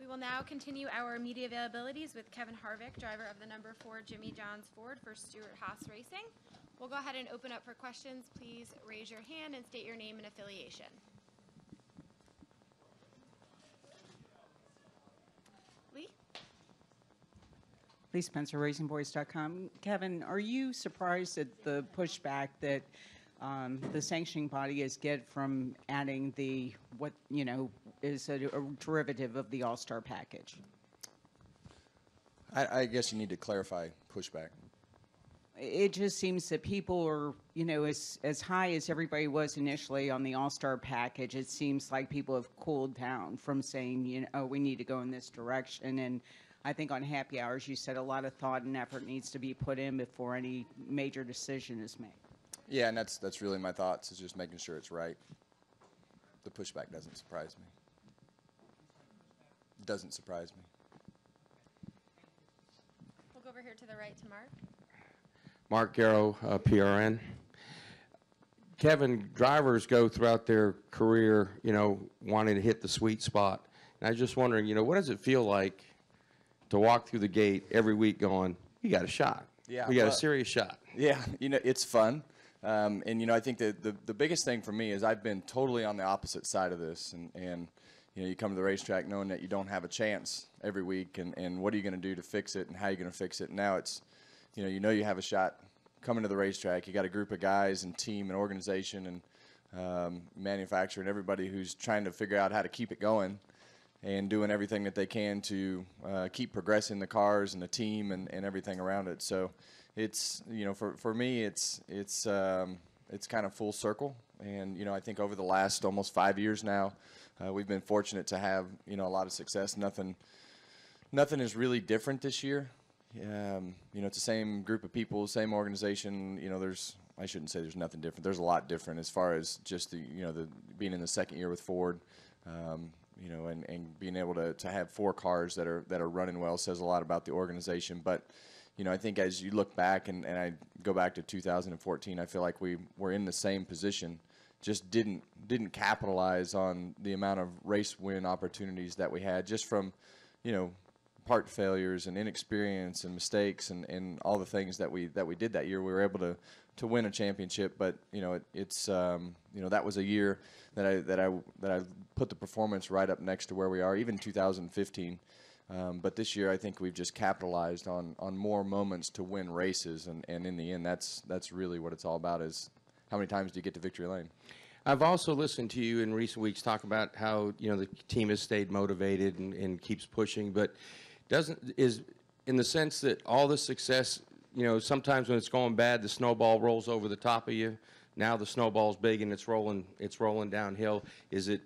will now continue our media availabilities with Kevin Harvick, driver of the number 4 Jimmy John's Ford for Stewart Haas Racing. We'll go ahead and open up for questions. Please raise your hand and state your name and affiliation. Lee? Lee Spencer, RacingBoys.com. Kevin, are you surprised at the pushback that the sanctioning body is get from adding the, what, you know, is a derivative of the All-Star package? I guess you need to clarify pushback. It just seems that people are, you know, as high as everybody was initially on the All-Star package, it seems like people have cooled down from saying, you know, oh, we need to go in this direction. And I think on happy hours, you said a lot of thought and effort needs to be put in before any major decision is made. Yeah, and that's really my thoughts, is just making sure it's right. The pushback doesn't surprise me. Doesn't surprise me. We'll go over here to the right to Mark. Mark Garrow, PRN. Kevin, drivers go throughout their career, you know, wanting to hit the sweet spot. And I was just wondering, you know, what does it feel like to walk through the gate every week going, you got a shot. Yeah, we got a serious shot. Yeah, you know, it's fun. And, you know, I think that the biggest thing for me is I've been totally on the opposite side of this. And you know, you come to the racetrack knowing that you don't have a chance every week. And what are you going to do to fix it and how are you going to fix it? And now it's, you know you have a shot coming to the racetrack. You got a group of guys and team and organization and manufacturer and everybody who's trying to figure out how to keep it going and doing everything that they can to keep progressing the cars and the team and everything around it. So it's, you know, for me, it's kind of full circle. And, you know, I think over the last almost 5 years now, we've been fortunate to have, you know, a lot of success. Nothing is really different this year. You know, it's the same group of people, same organization. You know, I shouldn't say there's nothing different. There's a lot different as far as just being in the second year with Ford. You know, and being able to have 4 cars that are running well says a lot about the organization. But, you know, I think as you look back and I go back to 2014, I feel like we were in the same position, just didn't capitalize on the amount of race win opportunities that we had just from, you know, part failures and inexperience and mistakes and all the things that we did that year. We were able to win a championship, but you know it's you know, that was a year that I put the performance right up next to where we are, even 2015. But this year I think we've just capitalized on more moments to win races, and in the end that's really what it's all about, is how many times do you get to victory lane. I've also listened to you in recent weeks talk about how, you know, the team has stayed motivated and keeps pushing, but is in the sense that all the success, you know, sometimes when it's going bad, the snowball rolls over the top of you. Now the snowball's big and it's rolling downhill. Is it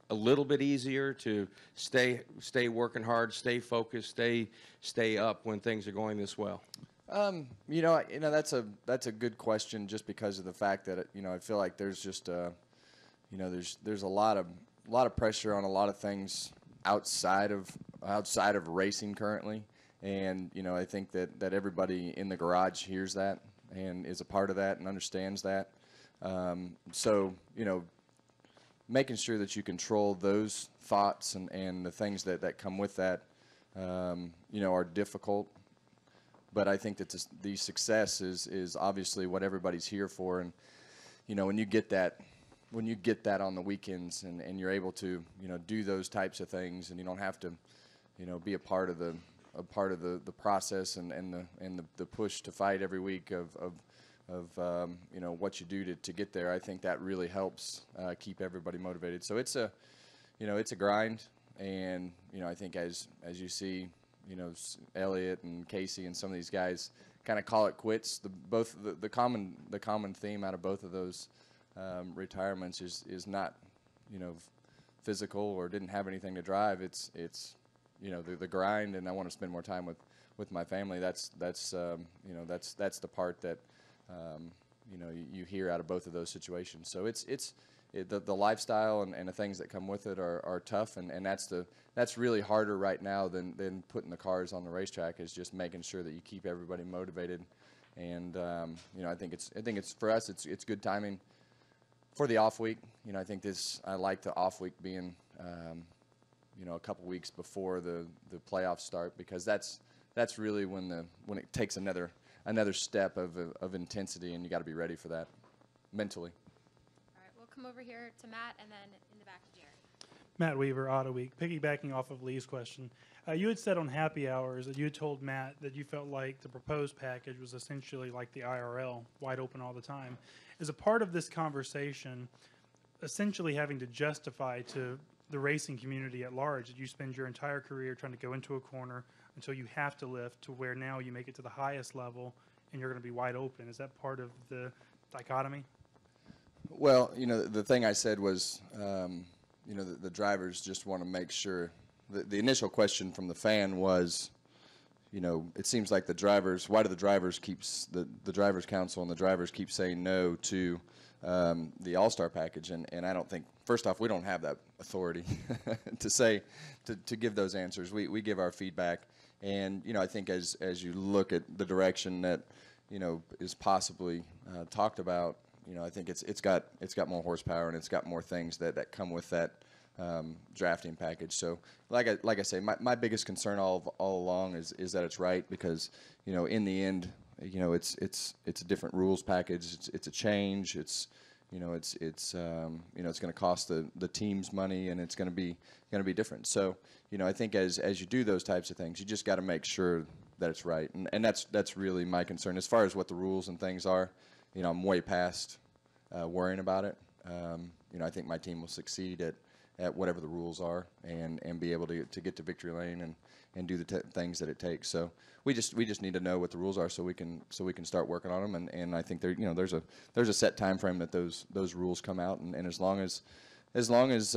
a little bit easier to stay working hard, stay focused, stay up when things are going this well? You know, that's a good question, just because of the fact that you know, I feel like there's just you know, there's a lot of pressure on a lot of things outside of racing currently, and you know, I think that everybody in the garage hears that and is a part of that and understands that. So you know, making sure that you control those thoughts and the things that come with that, you know, are difficult. But I think that the success is obviously what everybody's here for, and you know, when you get that on the weekends and you're able to, you know, do those types of things, and you don't have to, you know, be a part of the process and the push to fight every week of you know, what you do to get there. I think that really helps keep everybody motivated. So it's a, you know, it's a grind, and you know, I think as you see, you know, Elliott and Casey and some of these guys kind of call it quits. The common theme out of both of those retirements is not, you know, physical or didn't have anything to drive. It's you know, the grind, and I want to spend more time with my family. That's you know, that's the part that you know, you hear out of both of those situations. So the lifestyle and the things that come with it are tough, and that's really harder right now than putting the cars on the racetrack, is just making sure that you keep everybody motivated. And you know, I think it's for us, it's good timing for the off week. You know, I like the off week being a couple weeks before the playoffs start, because that's really when it takes another step of intensity, and you got to be ready for that mentally. All right, we'll come over here to Matt and then in the back to Jerry. Matt Weaver, Auto Week. Piggybacking off of Lee's question, you had said on happy hours that you had told Matt that you felt like the proposed package was essentially like the IRL, wide open all the time. As a part of this conversation, essentially having to justify to the racing community at large that you spend your entire career trying to go into a corner until you have to lift to where now you make it to the highest level and you're going to be wide open. Is that part of the dichotomy? Well, the thing I said was, the drivers just want to make sure. The initial question from the fan was, it seems like the drivers, why do the drivers the drivers council and the drivers keep saying no to the All-Star package? And I don't think, first off, we don't have that authority to give those answers. We give our feedback. And, I think as you look at the direction that, is possibly talked about, I think it's got more horsepower and it's got more things that come with that drafting package. So, like I say, my biggest concern all along is that it's right, because in the end, it's a different rules package. It's a change. It's going to cost the teams money, and it's going to be different. So I think as you do those types of things, you just got to make sure that it's right, and that's really my concern as far as what the rules and things are. I'm way past worrying about it. I think my team will succeed at whatever the rules are, and be able to get to victory lane and do the things that it takes. So we just need to know what the rules are so we can start working on them. And I think there's a set time frame that those rules come out, and as long as there's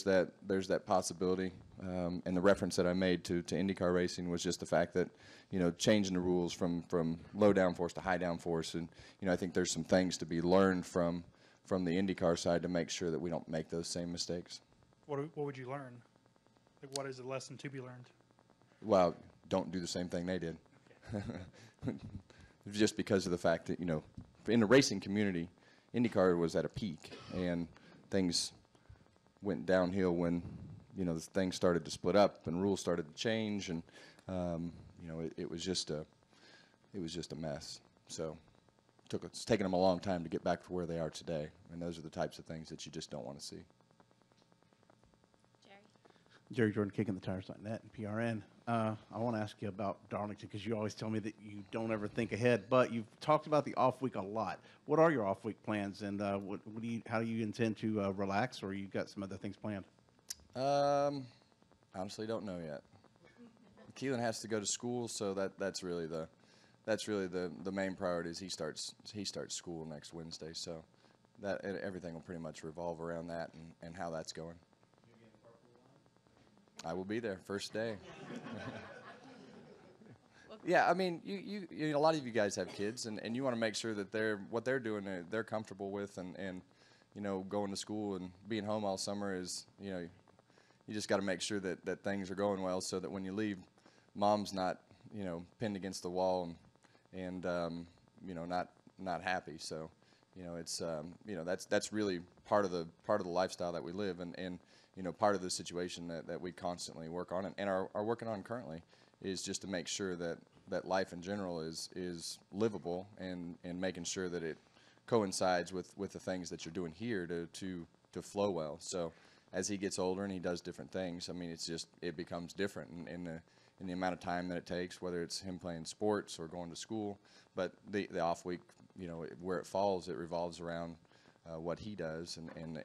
that possibility. And the reference that I made to IndyCar racing was just the fact that changing the rules from low downforce to high downforce, and I think there's some things to be learned from the IndyCar side to make sure that we don't make those same mistakes. What would you learn? Like, what is the lesson to be learned? Well, don't do the same thing they did. Just because of the fact that in the racing community, IndyCar was at a peak, and things went downhill when the things started to split up and rules started to change, and it was just a mess. So it's taken them a long time to get back to where they are today, and those are the types of things that you just don't want to see. Jerry Jordan, KickingTheTires.net and PRN. I want to ask you about Darlington, because you always tell me that you don't ever think ahead, but you've talked about the off week a lot. What are your off week plans, and how do you intend to relax, or you got some other things planned? Honestly, don't know yet. Keelan has to go to school, so that's really the main priority. Is he starts school next Wednesday, so everything will pretty much revolve around that and how that's going. I will be there first day. Yeah, I mean, you a lot of you guys have kids, and you want to make sure that what they're doing they're comfortable with, and going to school and being home all summer is you just got to make sure that things are going well, so that when you leave, mom's not pinned against the wall and not happy. So it's that's really part of the lifestyle that we live, and part of the situation that we constantly work on and are working on currently is just to make sure that life in general is livable, and making sure that it coincides with the things that you're doing here to flow well. So as he gets older and he does different things, I mean, it becomes different in the amount of time that it takes, whether it's him playing sports or going to school. But the off week, where it falls, it revolves around what he does and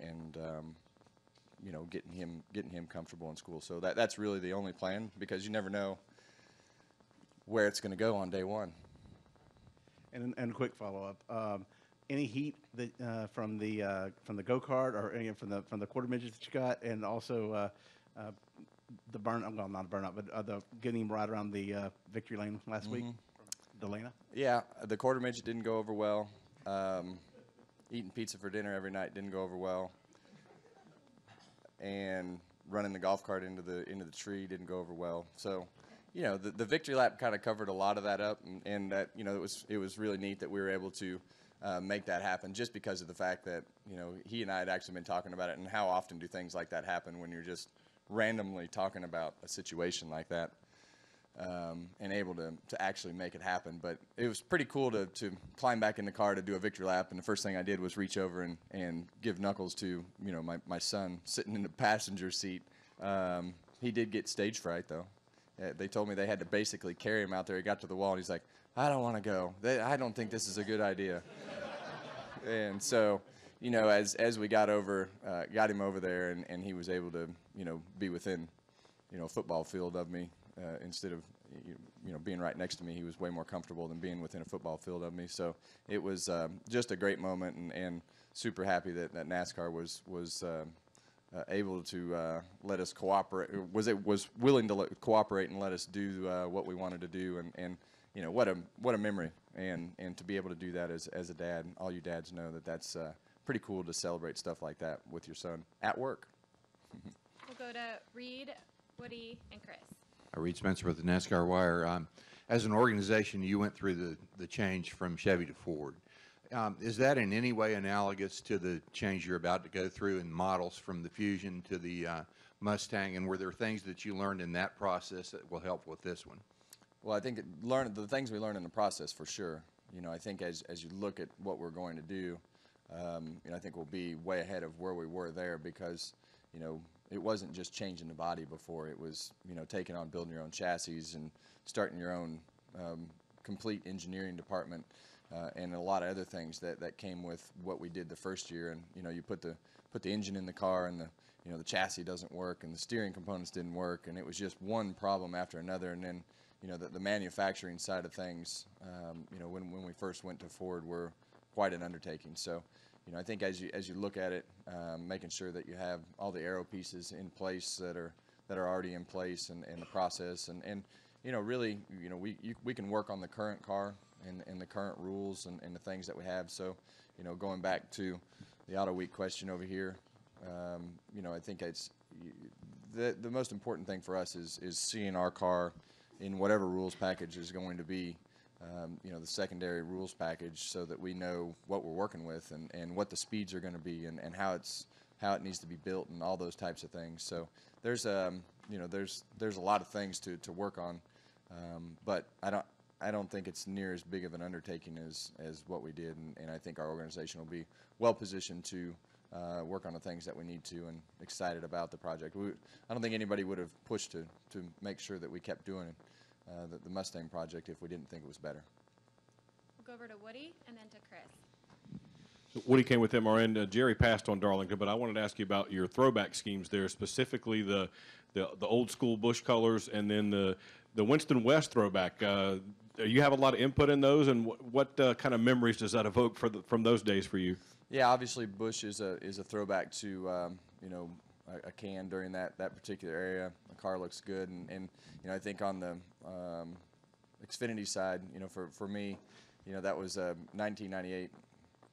getting him comfortable in school. So that's really the only plan, because you never know where it's going to go on day one. And a quick follow-up. Any heat that, from the go-kart, or any from the quarter midgets that you got, and also the burnout? Well, not a burnout, but the getting right around the victory lane last week from Delana. Yeah, the quarter midget didn't go over well. Eating pizza for dinner every night didn't go over well. And running the golf cart into the tree didn't go over well. So, the victory lap kind of covered a lot of that up, and that it was really neat that we were able to make that happen, just because of the fact that he and I had actually been talking about it, and how often do things like that happen when you're just randomly talking about a situation like that. And able to actually make it happen. But it was pretty cool to climb back in the car to do a victory lap, and the first thing I did was reach over and give knuckles to, you know, my son sitting in the passenger seat. He did get stage fright, though. They told me they had to basically carry him out there. He got to the wall, and he's like, I don't want to go. I don't think this is a good idea. And so, you know, as we got him over there, and he was able to, you know, be within, you know, a football field of me. Instead of you know being right next to me, he was way more comfortable than being within a football field of me. So it was just a great moment, and super happy that NASCAR was able to let us cooperate. Was willing to cooperate and let us do what we wanted to do, and you know what a memory, and to be able to do that as a dad. All you dads know that's pretty cool to celebrate stuff like that with your son at work. We'll go to Reed, Woody, and Chris. Reed Spencer with the NASCAR Wire. As an organization, you went through the change from Chevy to Ford. Is that in any way analogous to the change you're about to go through in models from the Fusion to the Mustang? And were there things that you learned in that process that will help with this one? Well, I think the things we learned in the process for sure. You know, I think as you look at what we're going to do, you know, I think we'll be way ahead of where we were there because, you know, it wasn't just changing the body before. It was, you know, taking on building your own chassis and starting your own complete engineering department and a lot of other things that came with what we did the first year. And, you know, you put the engine in the car and the chassis doesn't work and the steering components didn't work, and it was just one problem after another. And then, you know, the manufacturing side of things, you know, when we first went to Ford were quite an undertaking. So, you know, I think as you look at it, making sure that you have all the aero pieces in place that are already in place and the process, and you know, really, you know, we can work on the current car and the current rules and the things that we have. So, you know, going back to the Auto Week question over here, you know, I think it's the most important thing for us is seeing our car in whatever rules package is going to be. You know, the secondary rules package, so that we know what we're working with and what the speeds are going to be and how it needs to be built and all those types of things. So there's you know there's a lot of things to work on, but I don't think it's near as big of an undertaking as what we did, and I think our organization will be well positioned to work on the things that we need to, and excited about the project. I don't think anybody would have pushed to make sure that we kept doing it. The Mustang project if we didn't think it was better. We'll go over to Woody and then to Chris. Woody came with MRN. Jerry passed on Darlington, but I wanted to ask you about your throwback schemes there, specifically the old school Busch colors and then the Winston West throwback. You have a lot of input in those, and what kind of memories does that evoke from those days for you? Yeah, obviously Busch is a throwback to you know, a can during that particular area. The car looks good, and you know, I think on the Xfinity side, you know, for me, you know, that was a 1998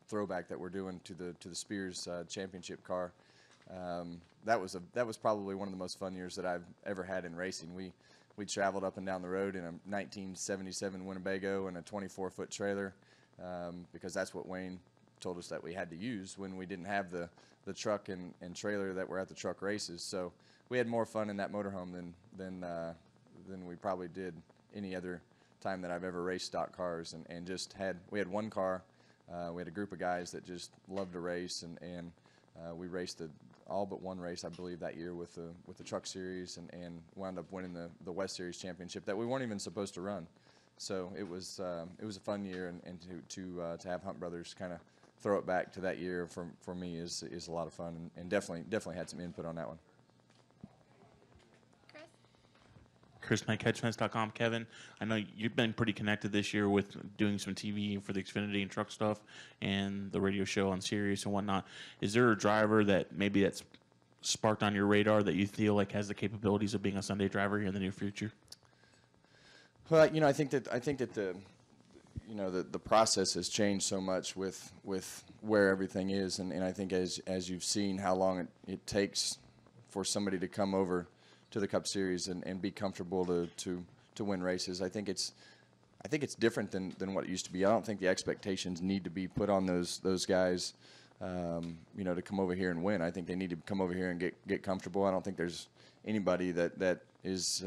throwback that we're doing to the Spears championship car. That was probably one of the most fun years that I've ever had in racing. We traveled up and down the road in a 1977 Winnebago and a 24-foot trailer because that's what Wayne told us that we had to use when we didn't have the truck and trailer that were at the truck races. So we had more fun in that motorhome than we probably did any other time that I've ever raced stock cars, and we had one car. We had a group of guys that just loved to race, and we raced all but one race, I believe, that year with the Truck Series, and wound up winning the West Series championship that we weren't even supposed to run. So it was a fun year, and to have Hunt Brothers kind of throw it back to that year for me is a lot of fun, and definitely had some input on that one. Chris Knight, CatchFence.com. Kevin, I know you've been pretty connected this year with doing some TV for the Xfinity and truck stuff and the radio show on Sirius and whatnot. Is there a driver that maybe that's sparked on your radar that you feel like has the capabilities of being a Sunday driver here in the near future? Well, you know, I think that the process has changed so much with where everything is, and I think as you've seen how long it takes for somebody to come over to the Cup Series and be comfortable to win races. I think it's different than what it used to be. I don't think the expectations need to be put on those guys you know, to come over here and win. I think they need to come over here and get comfortable. I don't think there's anybody that is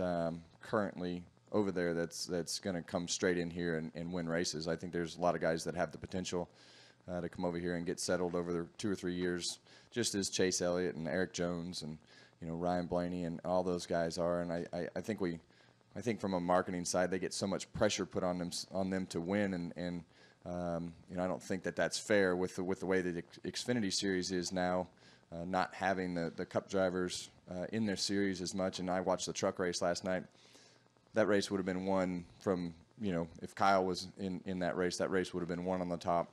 currently over there that's going to come straight in here and win races. I think there's a lot of guys that have the potential to come over here and get settled over the 2 or 3 years, just as Chase Elliott and Eric Jones and, you know, Ryan Blaney and all those guys are. And I think from a marketing side, they get so much pressure put on them to win, and you know, I don't think that's fair with the way the Xfinity Series is now, not having the Cup drivers in their series as much. And I watched the truck race last night. That race would have been won from, you know, if Kyle was in that race would have been won on the top,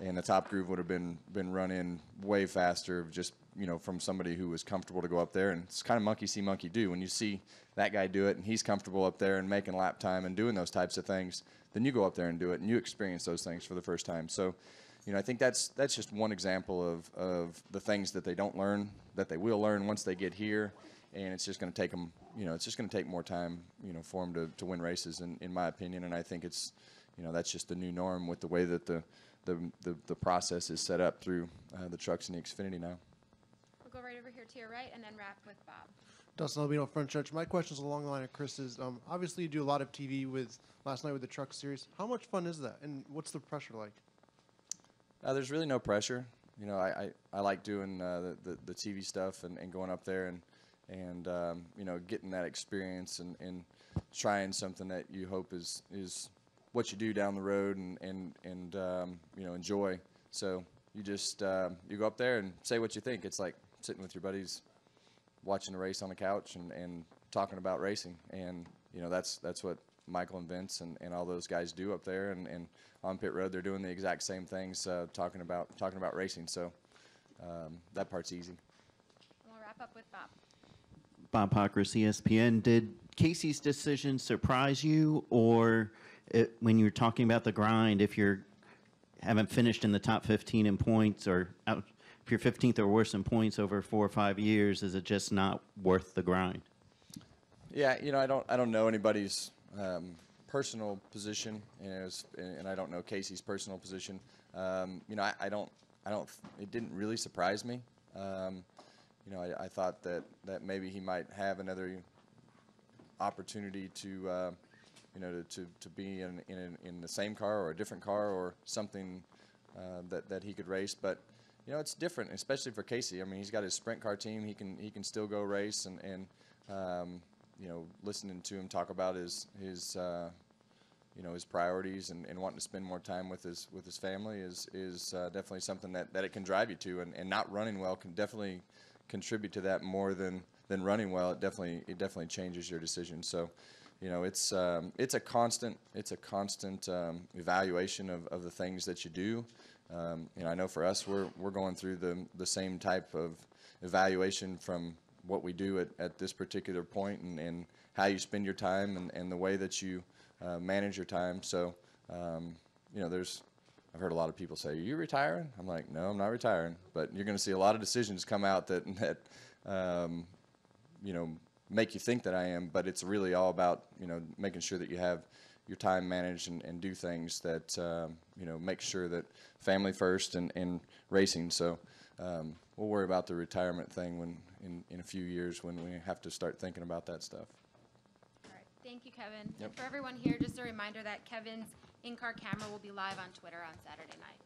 and the top groove would have been run in way faster, just, you know, from somebody who was comfortable to go up there. And it's kind of monkey see, monkey do. When you see that guy do it and he's comfortable up there and making lap time and doing those types of things, then you go up there and do it and you experience those things for the first time. So, you know, I think that's just one example of the things that they don't learn, that they will learn once they get here. And it's just going to take them, you know, it's just going to take more time, you know, for them to win races, in my opinion. And I think it's, you know, that's just the new norm with the way that the process is set up through the trucks and the Xfinity now. We'll go right over here to your right and then wrap with Bob. Dustin Albino, Front Stretch. My question is along the line of Chris's. Obviously, you do a lot of TV with last night with the truck series. How much fun is that, and what's the pressure like? There's really no pressure. You know, I like doing the TV stuff and going up there and you know, getting that experience and trying something that you hope is what you do down the road and you know, enjoy. So you just you go up there and say what you think. It's like sitting with your buddies watching a race on the couch and talking about racing. And, you know, that's what Michael and Vince and all those guys do up there. And on pit road, they're doing the exact same things, talking about racing. So that part's easy. And we'll wrap up with Bob. Bob Pockris, ESPN. Did Casey's decision surprise you, or when you were talking about the grind, if you haven't finished in the top 15 in points, or if you're 15th or worse in points over 4 or 5 years, is it just not worth the grind? Yeah, you know, I don't know anybody's personal position, and I don't know Casey's personal position. You know, I don't. It didn't really surprise me. You know, I thought that maybe he might have another opportunity to, you know, to be in the same car or a different car or something that he could race. But, you know, it's different, especially for Casey. I mean, he's got his sprint car team. He can still go race, and you know, listening to him talk about his you know, his priorities and wanting to spend more time with his family is definitely something that it can drive you to, and not running well can definitely contribute to that more than running well. It definitely changes your decision. So, you know, it's a constant evaluation of the things that you do. You know, I know for us, we're going through the same type of evaluation from what we do at this particular point, and how you spend your time and the way that you manage your time. So, you know, I've heard a lot of people say, "Are you retiring?" I'm like, "No, I'm not retiring." But you're going to see a lot of decisions come out that you know, make you think that I am. But it's really all about, you know, making sure that you have your time managed and do things that you know, make sure that family first and racing. So we'll worry about the retirement thing when in a few years when we have to start thinking about that stuff. All right. Thank you, Kevin. Yep. And for everyone here, just a reminder that Kevin's in-car camera will be live on Twitter on Saturday night.